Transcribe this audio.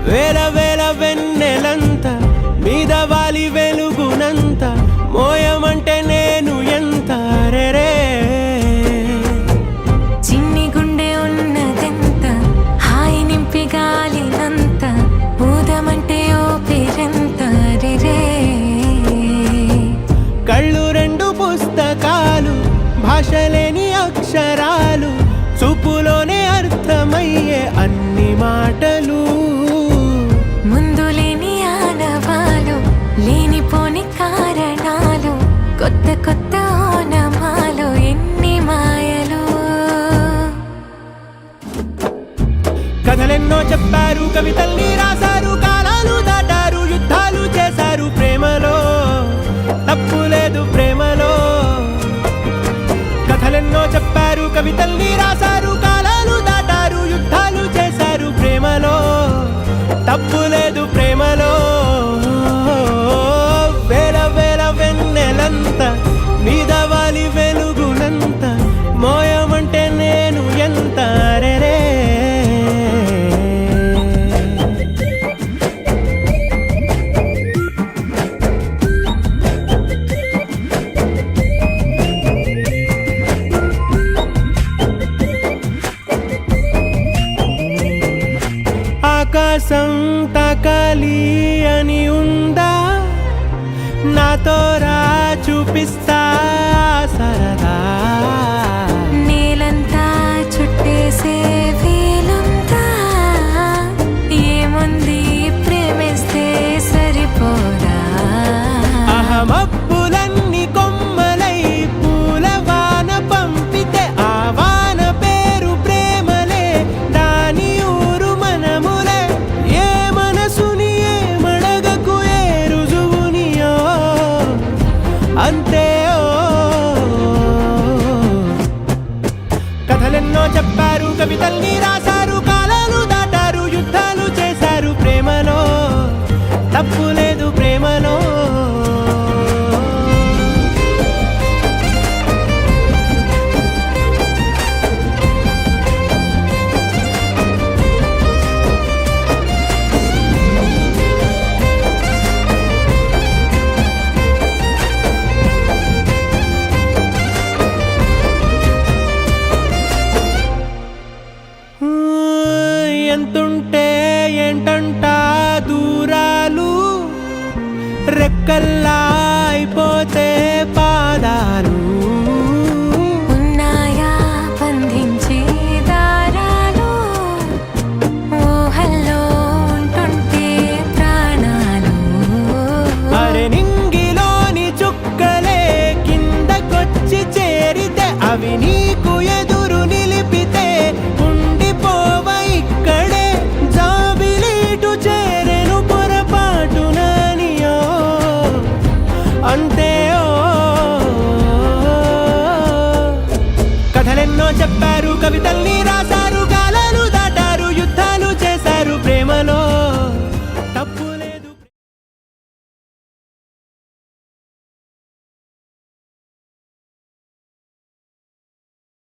వేల వేల వెన్నెలంత మీద వాలి వెలుగునంత మోయమంటే నేను ఎంత రే చిన్ని గుండె ఉన్నదెంత హాయి నింపి గాలినంత ఊదమంటే ఓపిరెంత రే కళ్ళు రెండు పుస్తకాలు భాషలేని అక్షరాలు చూపులోనే అర్థమయ్యే అన్ని మాటలు ముందు లేని ఆనవాలు లేనిపోని కారణాలు కొత్త కొత్త ఓనమాలు ఎన్ని మాయలు కథలెన్నో చెప్పారు కవితల్ని రాశారు కాలాలు దాటారు యుద్ధాలు చేశారు ప్రేమలో తప్పు లేదు ప్రేమలో కథలెన్నో చెప్పారు కవితల్ని రాశారు కాలాలు దాటారు యుద్ధాలు చేశారు ప్రేమలో తప్పు లేదు ప్రేమలో వేల వేల వెన్నెలంత మీద వాలి వెలుగునంత మోయమంటే నేను ఎంత రే ఆకాశం తాకాలి అని ఉందా నాతో రా చూపిస్తా సరదా నేలంతా చుట్టేసే వీలుందా ఏముంది ప్రేమిస్తే సరిపోదా అహమప్పులన్నీ కొమ్మలై పూల వాన పంపితే ఆ వాన పేరు ప్రేమలే దాని ఊరు మనములే ఏ మనసుని ఏ మడగకు ఏ రుజువునియో అంతే కథలెన్నో చెప్పారు కవితల్ని రాశారు కాలాలు దాటారు యుద్ధాలు చేశారు ప్రేమలో తప్పు లేదు ప్రేమలో ఎంతుంటే ఏంటంట దూరాలు రెక్కల్లా